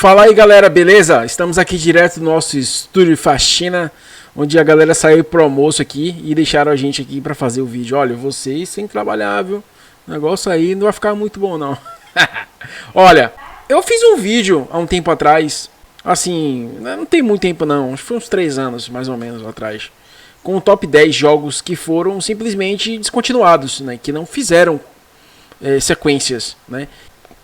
Fala aí galera, beleza? Estamos aqui direto no nosso estúdio faxina, onde a galera saiu pro almoço aqui e deixaram a gente aqui pra fazer o vídeo. Olha, vocês têm que trabalhar, viu? O negócio aí não vai ficar muito bom não. Olha, eu fiz um vídeo há um tempo atrás, assim, não tem muito tempo não, acho que foi uns 3 anos mais ou menos atrás, com o top 10 jogos que foram simplesmente descontinuados, né? Que não fizeram sequências, né?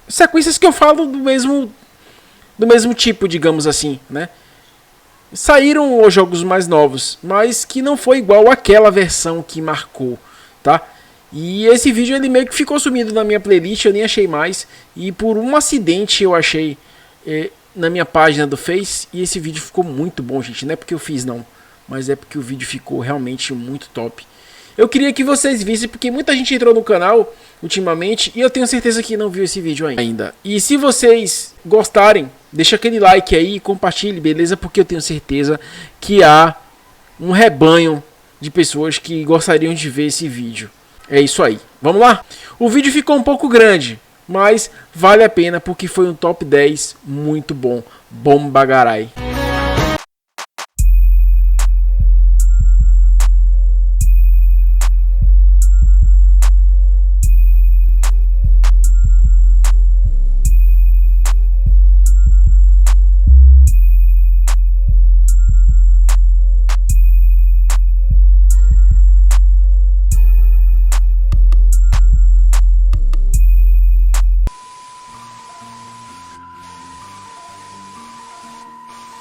Sequências que eu falo do mesmo tipo, digamos assim, né? Saíram os jogos mais novos, mas que não foi igual àquela versão que marcou, tá? E esse vídeo ele meio que ficou sumido na minha playlist, eu nem achei mais. E por um acidente eu achei na minha página do Face. E esse vídeo ficou muito bom, gente. Não é porque eu fiz não, mas é porque o vídeo ficou realmente muito top. Eu queria que vocês vissem, porque muita gente entrou no canal ultimamente e eu tenho certeza que não viu esse vídeo ainda. E se vocês gostarem, deixa aquele like aí e compartilhe, beleza? Porque eu tenho certeza que há um rebanho de pessoas que gostariam de ver esse vídeo. É isso aí, vamos lá? O vídeo ficou um pouco grande, mas vale a pena porque foi um top 10 muito bom. Bom bagarai.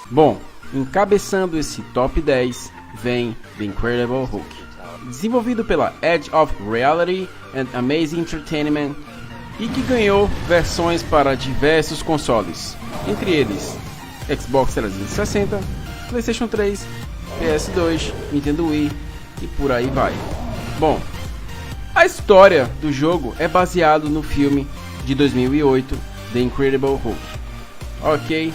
Bom, encabeçando esse top 10 vem The Incredible Hulk. Desenvolvido pela Edge of Reality and Amazing Entertainment e que ganhou versões para diversos consoles, entre eles Xbox 360, PlayStation 3, PS2, Nintendo Wii e por aí vai. Bom, a história do jogo é baseado no filme de 2008, The Incredible Hulk. Ok?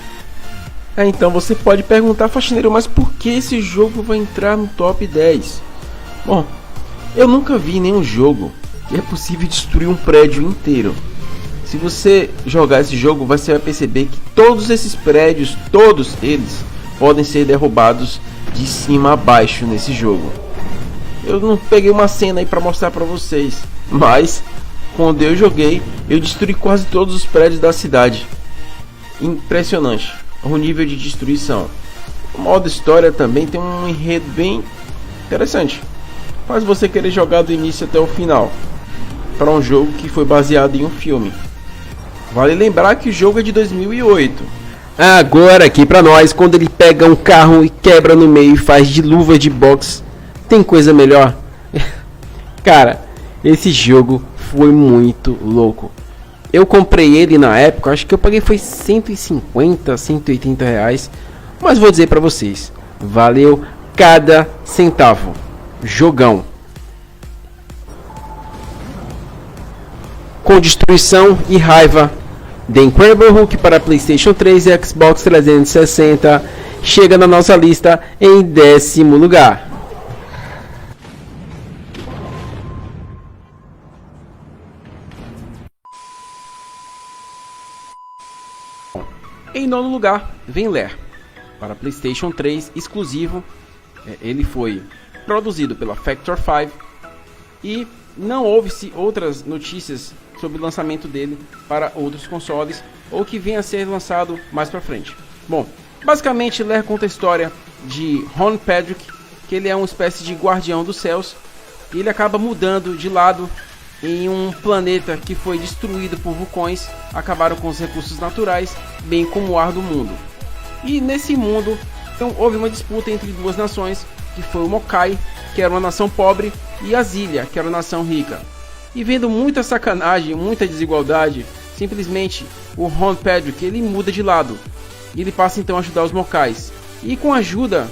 Então você pode perguntar, faxineiro, mas por que esse jogo vai entrar no top 10? Bom, eu nunca vi nenhum jogo que é possível destruir um prédio inteiro. Se você jogar esse jogo, você vai perceber que todos esses prédios, todos eles, podem ser derrubados de cima a baixo nesse jogo. Eu não peguei uma cena aí para mostrar para vocês, mas quando eu joguei, eu destruí quase todos os prédios da cidade. Impressionante o nível de destruição. O modo história também tem um enredo bem interessante, faz você querer jogar do início até o final, para um jogo que foi baseado em um filme. Vale lembrar que o jogo é de 2008. Agora aqui para nós, quando ele pega um carro e quebra no meio e faz de luva de boxe, tem coisa melhor? Cara, esse jogo foi muito louco. Eu comprei ele na época, acho que eu paguei foi 150, 180 reais. Mas vou dizer pra vocês, valeu cada centavo. Jogão. Com destruição e raiva, The Incredible Hulk para PlayStation 3 e Xbox 360 chega na nossa lista em 10º lugar. Em 9º lugar vem Lair, para PlayStation 3 exclusivo. Ele foi produzido pela Factor 5 e não houve-se outras notícias sobre o lançamento dele para outros consoles ou que venha a ser lançado mais para frente. Bom, basicamente Lair conta a história de Ron Pedrick, que ele é uma espécie de guardião dos céus e ele acaba mudando de lado em um planeta que foi destruído por vulcões, acabaram com os recursos naturais, bem como o ar do mundo. E nesse mundo, então, houve uma disputa entre duas nações, que foi o Mokai, que era uma nação pobre, e a Zilia, que era uma nação rica. E vendo muita sacanagem, muita desigualdade, simplesmente o Ron Pedrick, ele muda de lado. E ele passa então a ajudar os Mokais. E com a ajuda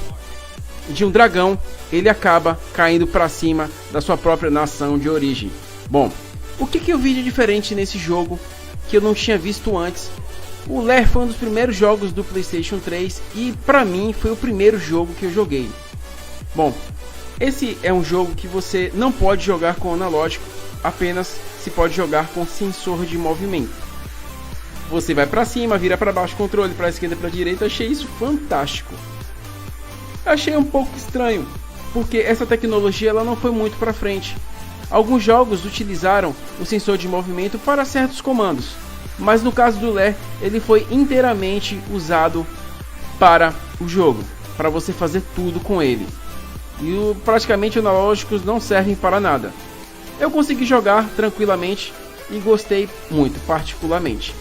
de um dragão, ele acaba caindo para cima da sua própria nação de origem. Bom, o que eu vi de diferente nesse jogo que eu não tinha visto antes? O Lair foi um dos primeiros jogos do PlayStation 3 e para mim foi o primeiro jogo que eu joguei. Bom, esse é um jogo que você não pode jogar com analógico, apenas se pode jogar com sensor de movimento. você vai pra cima, vira pra baixo, controle pra esquerda e pra direita. Achei isso fantástico. Achei um pouco estranho, porque essa tecnologia ela não foi muito pra frente. Alguns jogos utilizaram o sensor de movimento para certos comandos, mas no caso do Lair, ele foi inteiramente usado para o jogo, para você fazer tudo com ele. E praticamente os analógicos não servem para nada. Eu consegui jogar tranquilamente e gostei muito, particularmente.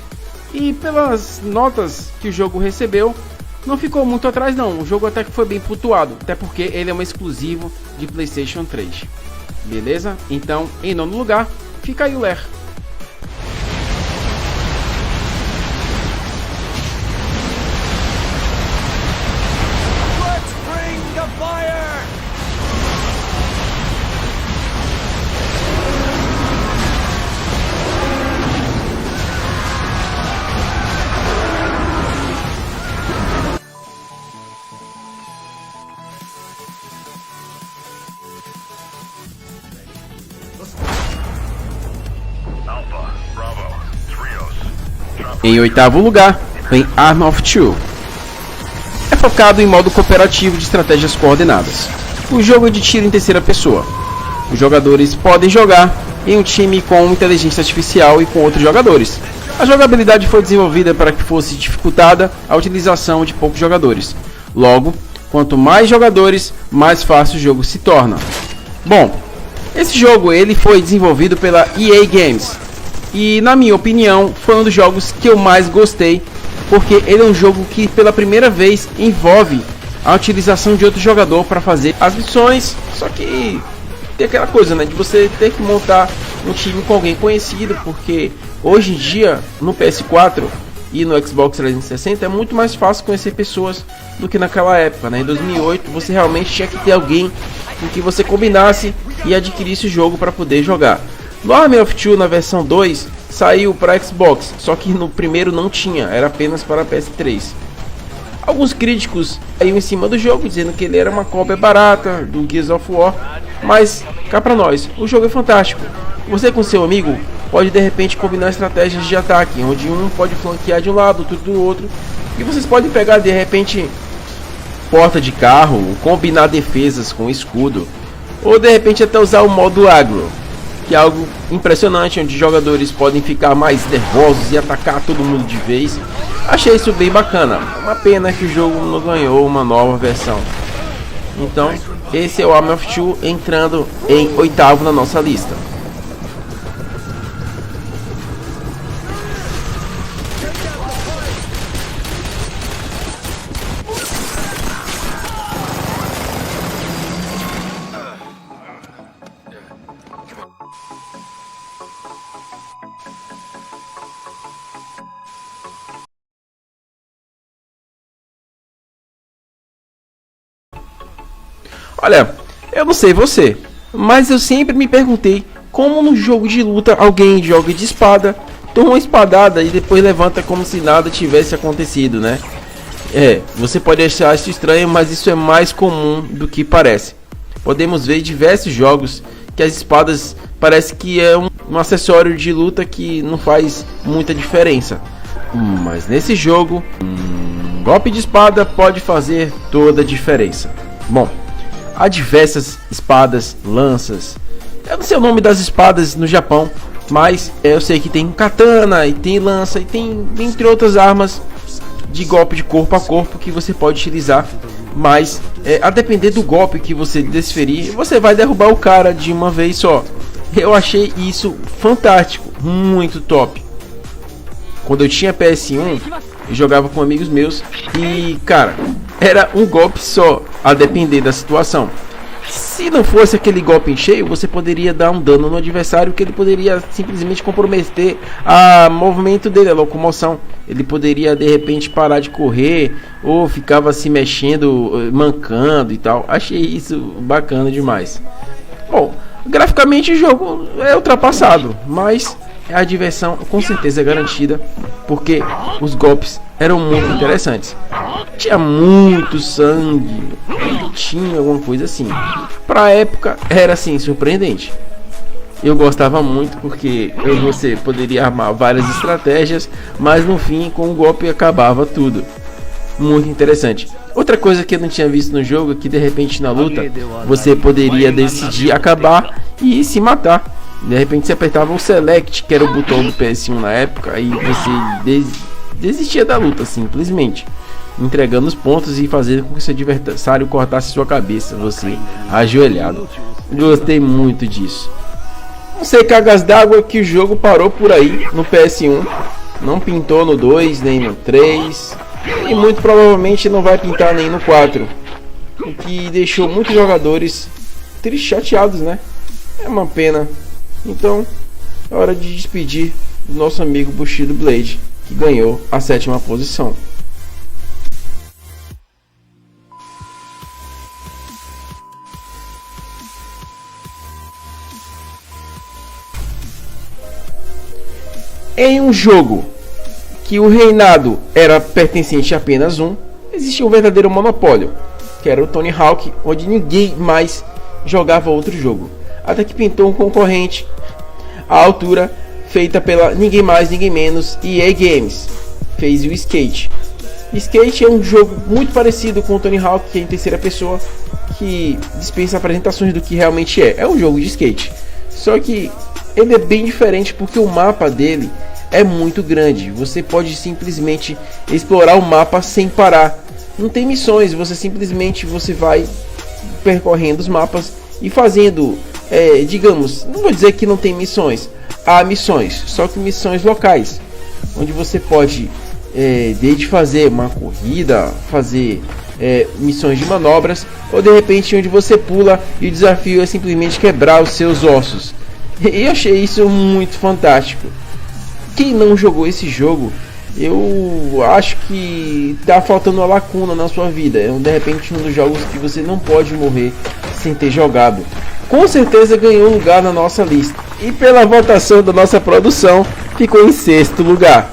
E pelas notas que o jogo recebeu, não ficou muito atrás não. O jogo até que foi bem pontuado, até porque ele é um exclusivo de PlayStation 3. Beleza? Então, em nono lugar, fica aí o Lair. Em oitavo lugar, vem Army of Two. É focado em modo cooperativo de estratégias coordenadas. O jogo é de tiro em terceira pessoa. Os jogadores podem jogar em um time com inteligência artificial e com outros jogadores. A jogabilidade foi desenvolvida para que fosse dificultada a utilização de poucos jogadores. Logo, quanto mais jogadores, mais fácil o jogo se torna. Bom, esse jogo ele foi desenvolvido pela EA Games. E na minha opinião foi um dos jogos que eu mais gostei, porque ele é um jogo que pela primeira vez envolve a utilização de outro jogador para fazer as missões. Só que tem aquela coisa, né, de você ter que montar um time com alguém conhecido, porque hoje em dia no PS4 e no Xbox 360 é muito mais fácil conhecer pessoas do que naquela época, né? Em 2008 você realmente tinha que ter alguém com que você combinasse e adquirisse o jogo para poder jogar. No Army of Two na versão 2 saiu para Xbox, só que no primeiro não tinha, era apenas para PS3. Alguns críticos saíram em cima do jogo dizendo que ele era uma cópia barata do Gears of War, mas cá para nós, o jogo é fantástico. Você com seu amigo pode de repente combinar estratégias de ataque, onde um pode flanquear de um lado, outro do outro, e vocês podem pegar de repente porta de carro, combinar defesas com escudo, ou de repente até usar o modo agro, que é algo impressionante, onde jogadores podem ficar mais nervosos e atacar todo mundo de vez. Achei isso bem bacana. Uma pena que o jogo não ganhou uma nova versão. Então, esse é o Army of Two entrando em oitavo na nossa lista. Olha, eu não sei você, mas eu sempre me perguntei como no jogo de luta alguém joga de espada, toma uma espadada e depois levanta como se nada tivesse acontecido, né? Você pode achar isso estranho, mas isso é mais comum do que parece. Podemos ver diversos jogos que as espadas parece que é um acessório de luta que não faz muita diferença. Mas nesse jogo, um golpe de espada pode fazer toda a diferença. Bom, há diversas espadas, lanças. Eu não sei o nome das espadas no Japão, mas eu sei que tem katana e tem lança e tem entre outras armas de golpe de corpo a corpo que você pode utilizar. Mas a depender do golpe que você desferir, você vai derrubar o cara de uma vez só. Eu achei isso fantástico, muito top. Quando eu tinha PS1, eu jogava com amigos meus e, cara, era um golpe só, a depender da situação. Se não fosse aquele golpe em cheio, você poderia dar um dano no adversário que ele poderia simplesmente comprometer o movimento dele, a locomoção. Ele poderia de repente parar de correr ou ficava se mexendo, mancando e tal. Achei isso bacana demais. Bom, graficamente o jogo é ultrapassado, mas a diversão com certeza é garantida, porque os golpes eram muito interessantes. Tinha muito sangue, tinha alguma coisa assim. Pra época era assim surpreendente. Eu gostava muito porque você poderia armar várias estratégias, mas no fim com um golpe acabava tudo. Muito interessante. Outra coisa que eu não tinha visto no jogo é que de repente na luta você poderia decidir acabar e se matar. De repente você apertava o Select, que era o botão do PS1 na época, e você desistia da luta simplesmente, entregando os pontos e fazendo com que seu adversário cortasse sua cabeça, você ajoelhado. Gostei muito disso. Não sei cargas d'água que o jogo parou por aí no PS1, não pintou no 2 nem no 3 e muito provavelmente não vai pintar nem no 4, o que deixou muitos jogadores tristes, chateados, né? É uma pena. Então é hora de despedir do nosso amigo Bushido Blade, que ganhou a 7ª posição. Em um jogo que o reinado era pertencente a apenas um, existia um verdadeiro monopólio, que era o Tony Hawk, onde ninguém mais jogava outro jogo. Até que pintou um concorrente à altura, feita pela ninguém mais, ninguém menos, EA Games. Fez o Skate. Skate é um jogo muito parecido com o Tony Hawk, que é em terceira pessoa, que dispensa apresentações do que realmente é. É um jogo de skate. Só que ele é bem diferente porque o mapa dele é muito grande. Você pode simplesmente explorar o mapa sem parar. Não tem missões, você vai percorrendo os mapas e fazendo, digamos, não vou dizer que não tem missões. Há missões, só que missões locais, onde você pode desde fazer uma corrida, fazer missões de manobras, ou de repente onde você pula e o desafio é simplesmente quebrar os seus ossos. E eu achei isso muito fantástico. Quem não jogou esse jogo, eu acho que tá faltando uma lacuna na sua vida. É de repente um dos jogos que você não pode morrer sem ter jogado. Com certeza ganhou lugar na nossa lista. E pela votação da nossa produção, ficou em 6º lugar.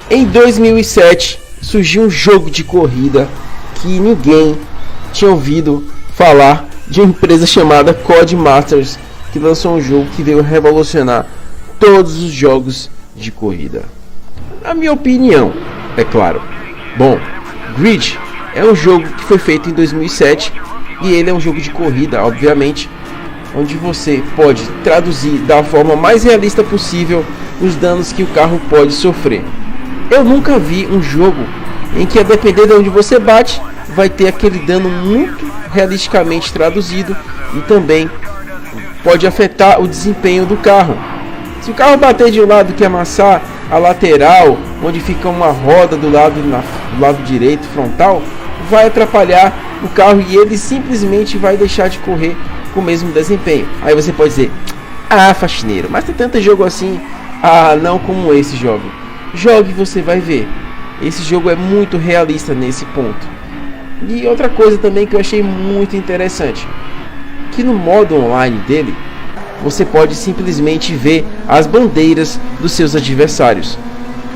Em 2007 surgiu um jogo de corrida que ninguém tinha ouvido falar, de uma empresa chamada Codemasters, que lançou um jogo que veio revolucionar todos os jogos de corrida. Na minha opinião, é claro. Bom, Grid é um jogo que foi feito em 2007 e ele é um jogo de corrida, obviamente, onde você pode traduzir da forma mais realista possível os danos que o carro pode sofrer. Eu nunca vi um jogo em que, a depender de onde você bate, vai ter aquele dano muito realisticamente traduzido e também pode afetar o desempenho do carro. Se o carro bater de um lado que amassar a lateral, onde fica uma roda do lado direito frontal, vai atrapalhar o carro e ele simplesmente vai deixar de correr com o mesmo desempenho. Aí você pode dizer: ah, faxineiro, mas tem tanto jogo assim. Ah, não como esse jogo. Jogue e você vai ver. Esse jogo é muito realista nesse ponto. E outra coisa também que eu achei muito interessante, que no modo online dele, você pode simplesmente ver as bandeiras dos seus adversários.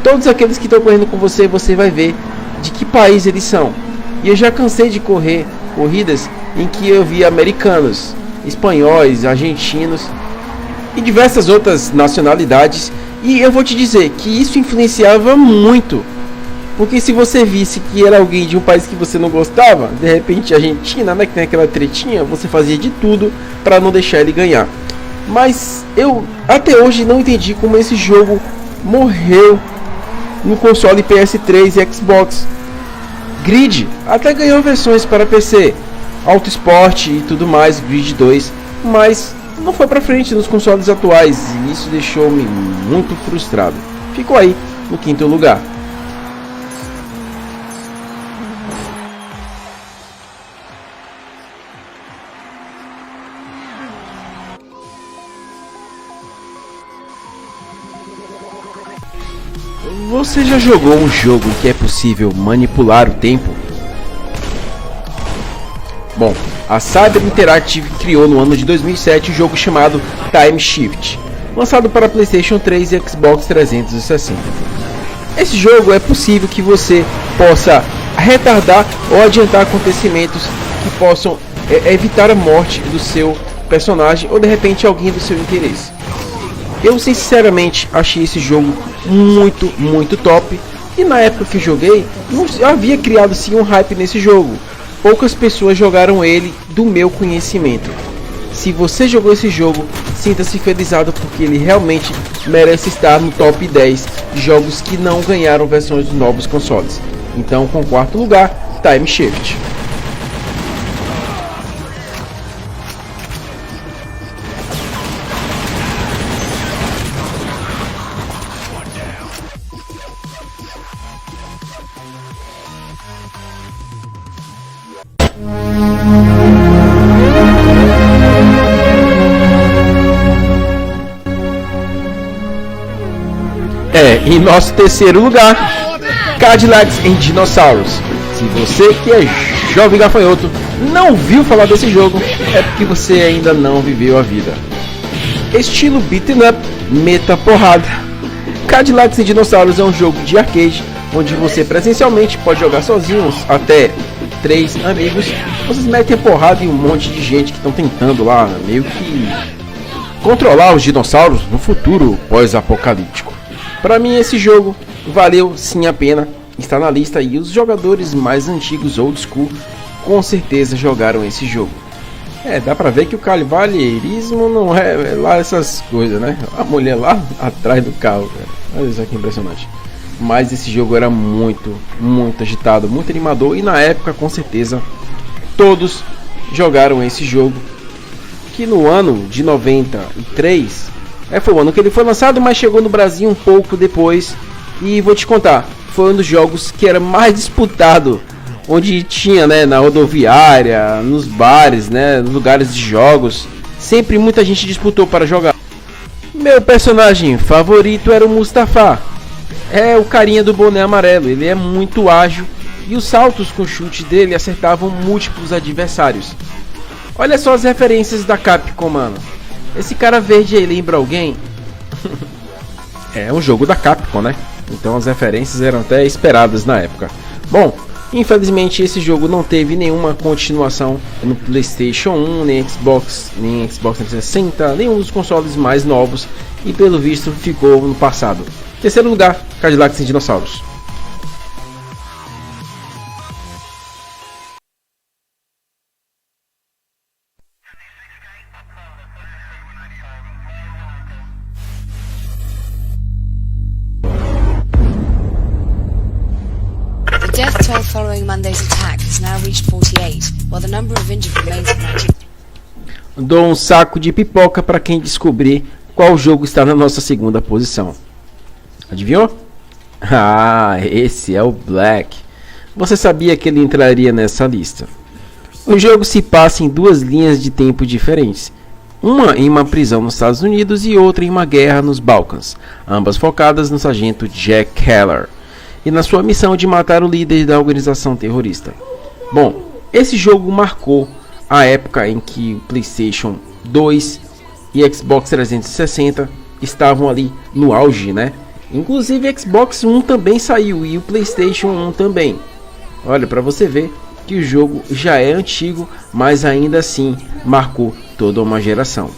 Todos aqueles que estão correndo com você, você vai ver de que país eles são. E eu já cansei de correr corridas em que eu vi americanos, espanhóis, argentinos e diversas outras nacionalidades. E eu vou te dizer que isso influenciava muito. Porque se você visse que era alguém de um país que você não gostava, de repente a Argentina, né, que tem aquela tretinha, você fazia de tudo para não deixar ele ganhar. Mas eu até hoje não entendi como esse jogo morreu no console PS3 e Xbox. Grid até ganhou versões para PC, Auto Sport e tudo mais, Grid 2, mas não foi para frente nos consoles atuais e isso deixou-me muito frustrado. Ficou aí no 5º lugar. Você já jogou um jogo em que é possível manipular o tempo? Bom, a Cyber Interactive criou no ano de 2007 um jogo chamado Time Shift. lançado para PlayStation 3 e Xbox 360. Esse jogo é possível que você possa retardar ou adiantar acontecimentos que possam evitar a morte do seu personagem ou de repente alguém do seu interesse. Eu sinceramente achei esse jogo muito top, e na época que joguei, não havia criado sim um hype nesse jogo. Poucas pessoas jogaram ele do meu conhecimento. Se você jogou esse jogo, sinta-se felizado porque ele realmente merece estar no top 10 de jogos que não ganharam versões dos novos consoles. Então, com o quarto lugar, Time Shift. Em nosso terceiro lugar, Cadillacs and Dinosaurs. Se você que é jovem gafanhoto não viu falar desse jogo, é porque você ainda não viveu a vida. Estilo beat'em up, meta porrada. Cadillacs and Dinosaurs é um jogo de arcade onde você presencialmente pode jogar sozinhos até 3 amigos. Vocês metem a porrada em um monte de gente que estão tentando lá meio que controlar os dinossauros no futuro pós-apocalíptico. Para mim esse jogo valeu sim a pena estar na lista, e os jogadores mais antigos old school com certeza jogaram esse jogo. Dá pra ver que o cavalheirismo não é lá essas coisas, né? A mulher lá atrás do carro, cara. Olha isso aqui, impressionante. Mas esse jogo era muito agitado, muito animador, e na época com certeza todos jogaram esse jogo, que no ano de 93 foi o ano que ele foi lançado, mas chegou no Brasil um pouco depois. E vou te contar, foi um dos jogos que era mais disputado, onde tinha, né, na rodoviária, nos bares, né, nos lugares de jogos, sempre muita gente disputou para jogar. Meu personagem favorito era o Mustafa. É o carinha do boné amarelo, ele é muito ágil e os saltos com chute dele acertavam múltiplos adversários. Olha só as referências da Capcom, mano. Esse cara verde aí lembra alguém? É um jogo da Capcom, né? Então as referências eram até esperadas na época. Bom, infelizmente esse jogo não teve nenhuma continuação no PlayStation 1, nem Xbox 360, nenhum dos consoles mais novos, e pelo visto ficou no passado. Terceiro lugar, Cadillacs and Dinosaurs. The death toll following Monday's attack has now reached 48, while the number of injured remains at 90. Dou um saco de pipoca para quem descobrir qual jogo está na nossa segunda posição. Adivinhou? Ah, esse é o Black. Você sabia que ele entraria nessa lista? O jogo se passa em duas linhas de tempo diferentes. Uma em uma prisão nos Estados Unidos e outra em uma guerra nos Balcãs, ambas focadas no sargento Jack Keller e na sua missão de matar o líder da organização terrorista. Bom, esse jogo marcou a época em que o PlayStation 2 e Xbox 360 estavam ali no auge, né? Inclusive o Xbox One também saiu e o PlayStation 1 também. Olha, para você ver que o jogo já é antigo, mas ainda assim marcou toda uma geração.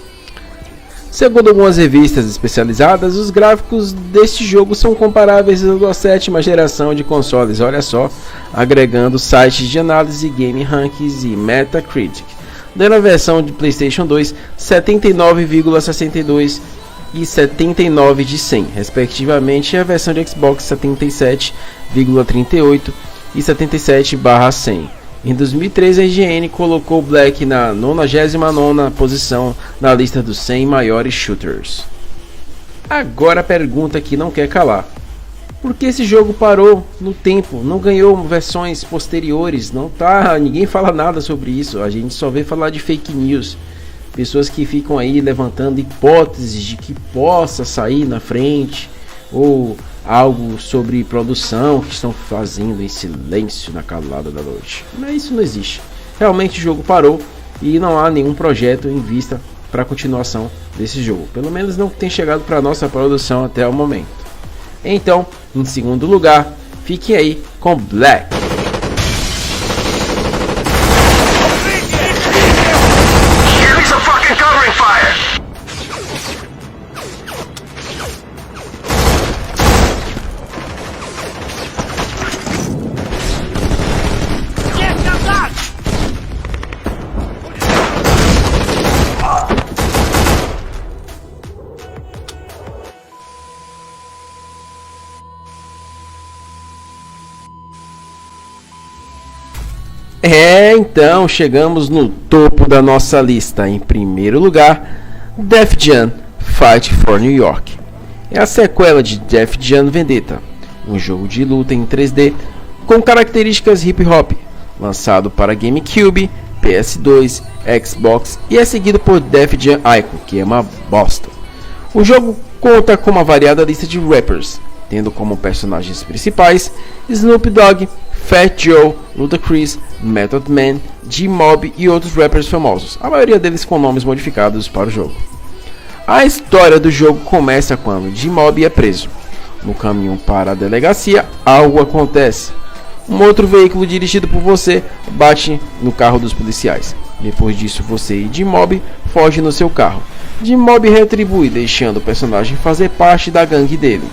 Segundo algumas revistas especializadas, os gráficos deste jogo são comparáveis à sétima geração de consoles, olha só, agregando sites de análise, Game Rankings e Metacritic, dando a versão de PlayStation 2 79,62 e 79 de 100, respectivamente, e a versão de Xbox 77,38 e 77/100. Em 2003, a IGN colocou Black na 99ª posição na lista dos 100 maiores shooters. Agora a pergunta que não quer calar: por que esse jogo parou no tempo? Não ganhou versões posteriores? Ninguém fala nada sobre isso. A gente só vê falar de fake news. Pessoas que ficam aí levantando hipóteses de que possa sair na frente, ou algo sobre produção que estão fazendo em silêncio na calada da noite. Mas isso não existe. Realmente o jogo parou e não há nenhum projeto em vista para a continuação desse jogo. Pelo menos não tem chegado para nossa produção até o momento. Então, em segundo lugar, fiquem aí com Black. Então chegamos no topo da nossa lista. Em primeiro lugar, Def Jam Fight for New York. É a sequela de Def Jam Vendetta, um jogo de luta em 3D com características hip hop, lançado para GameCube, PS2, Xbox e é seguido por Def Jam Icon, que é uma bosta. O jogo conta com uma variada lista de rappers, tendo como personagens principais Snoop Dogg, Fat Joe, Ludacris, Method Man, G-Mob e outros rappers famosos, a maioria deles com nomes modificados para o jogo. A história do jogo começa quando G-Mob é preso. No caminho para a delegacia, algo acontece. Um outro veículo dirigido por você bate no carro dos policiais. Depois disso, você e G-Mob fogem no seu carro. G-Mob retribui, deixando o personagem fazer parte da gangue dele.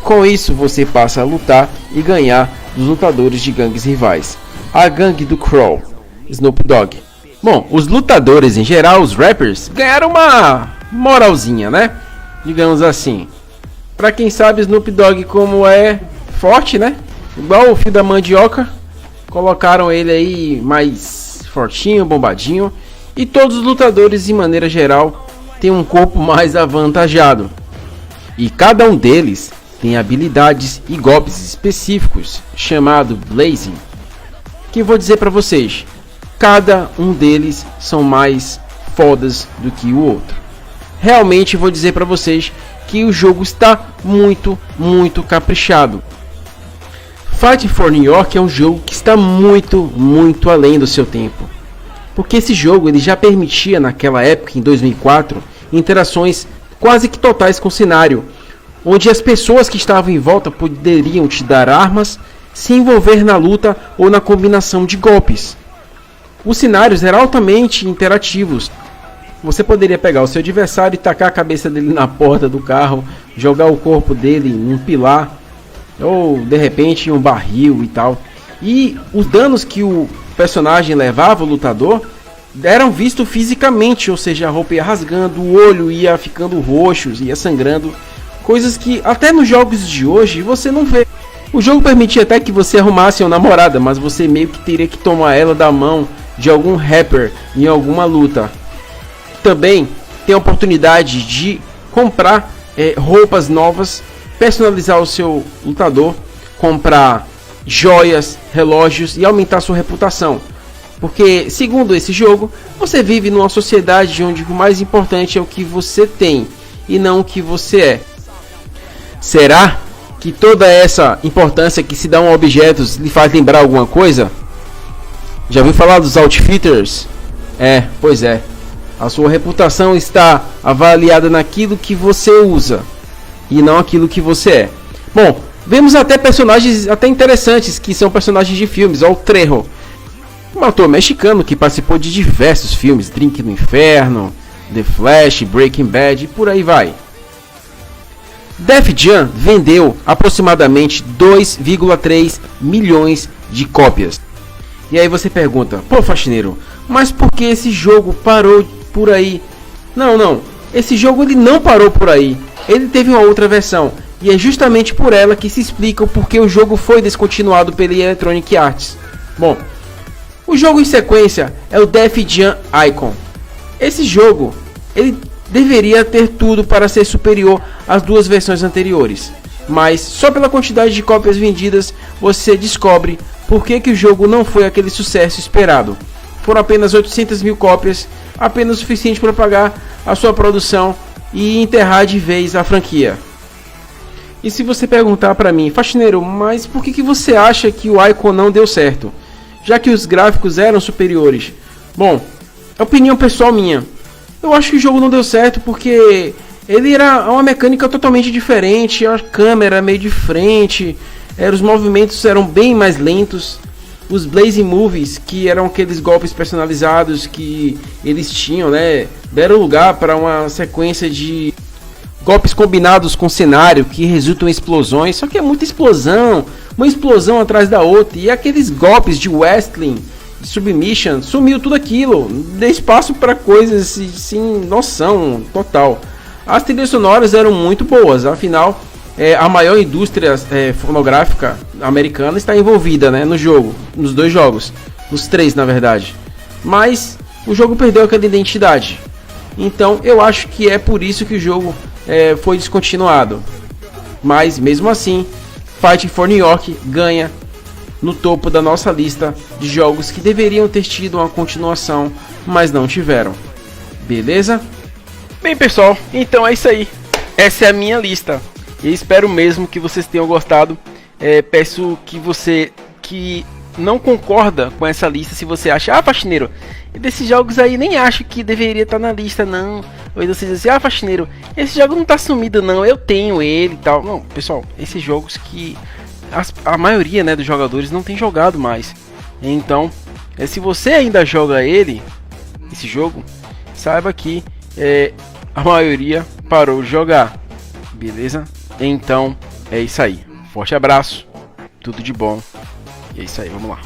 Com isso, você passa a lutar e ganhar dos lutadores de gangues rivais, a gangue do Crow, Snoop Dogg. Bom, os lutadores em geral, os rappers, ganharam uma moralzinha, né? Digamos assim. Pra quem sabe, Snoop Dogg como é forte, né? Igual o fio da mandioca, colocaram ele aí mais fortinho, bombadinho. E todos os lutadores, de maneira geral, têm um corpo mais avantajado. E cada um deles tem habilidades e golpes específicos, chamado Blazing, que vou dizer para vocês, cada um deles são mais fodas do que o outro. Realmente vou dizer para vocês que o jogo está muito caprichado. Fight for New York é um jogo que está muito além do seu tempo, porque esse jogo ele já permitia naquela época, em 2004, interações quase que totais com o cenário, onde as pessoas que estavam em volta poderiam te dar armas, se envolver na luta ou na combinação de golpes. Os cenários eram altamente interativos. Você poderia pegar o seu adversário e tacar a cabeça dele na porta do carro, jogar o corpo dele em um pilar, ou de repente em um barril e tal. E os danos que o personagem levava, o lutador, eram vistos fisicamente, ou seja, a roupa ia rasgando, o olho ia ficando roxo, ia sangrando. Coisas que até nos jogos de hoje você não vê. O jogo permitia até que você arrumasse uma namorada, mas você meio que teria que tomar ela da mão de algum rapper em alguma luta. Também tem a oportunidade de comprar roupas novas, personalizar o seu lutador, comprar joias, relógios e aumentar sua reputação. Porque, segundo esse jogo, você vive numa sociedade onde o mais importante é o que você tem e não o que você é. Será que toda essa importância que se dá a objetos lhe faz lembrar alguma coisa? Já ouviu falar dos outfitters? Pois é. A sua reputação está avaliada naquilo que você usa e não aquilo que você é. Bom, vemos até personagens até interessantes que são personagens de filmes. Olha o Trejo, um ator mexicano que participou de diversos filmes, Drink no Inferno, The Flash, Breaking Bad e por aí vai. Def Jam vendeu aproximadamente 2,3 milhões de cópias. E aí você pergunta, pô faxineiro, mas por que esse jogo parou por aí? Não, esse jogo ele não parou por aí. Ele teve uma outra versão. E é justamente por ela que se explica o porquê o jogo foi descontinuado pela Electronic Arts. Bom, o jogo em sequência é o Def Jam Icon. Esse jogo, ele deveria ter tudo para ser superior às duas versões anteriores, mas só pela quantidade de cópias vendidas você descobre por que o jogo não foi aquele sucesso esperado. Foram apenas 800 mil cópias, apenas o suficiente para pagar a sua produção e enterrar de vez a franquia. E se você perguntar para mim, faxineiro, mas por que você acha que o Icon não deu certo, já que os gráficos eram superiores? Bom, opinião pessoal minha. eu acho que o jogo não deu certo porque ele era uma mecânica totalmente diferente, a câmera meio de frente, os movimentos eram bem mais lentos. Os Blazing Moves, que eram aqueles golpes personalizados que eles tinham, né, deram lugar para uma sequência de golpes combinados com cenário que resultam em explosões, só que é muita explosão, uma explosão atrás da outra, e aqueles golpes de wrestling, de submission, sumiu tudo aquilo, deu espaço para coisas sem noção total. As trilhas sonoras eram muito boas, afinal a maior indústria fonográfica americana está envolvida, né, no jogo, nos dois jogos, nos três na verdade, mas o jogo perdeu aquela identidade, então eu acho que é por isso que o jogo foi descontinuado. Mas mesmo assim, Fighting for New York ganha no topo da nossa lista de jogos que deveriam ter tido uma continuação, mas não tiveram. Beleza? Bem pessoal, então é isso aí. Essa é a minha lista. E espero mesmo que vocês tenham gostado. Peço que você que não concorda com essa lista, se você acha, faxineiro, desses jogos aí nem acho que deveria estar na lista não. Ou você diz assim, faxineiro, esse jogo não tá sumido não, eu tenho ele e tal. Não, pessoal, esses jogos que a maioria, né, dos jogadores não tem jogado mais. Então, se você ainda joga esse jogo, saiba que a maioria parou de jogar. Beleza? Então, é isso aí. Forte abraço, tudo de bom. E é isso aí, vamos lá.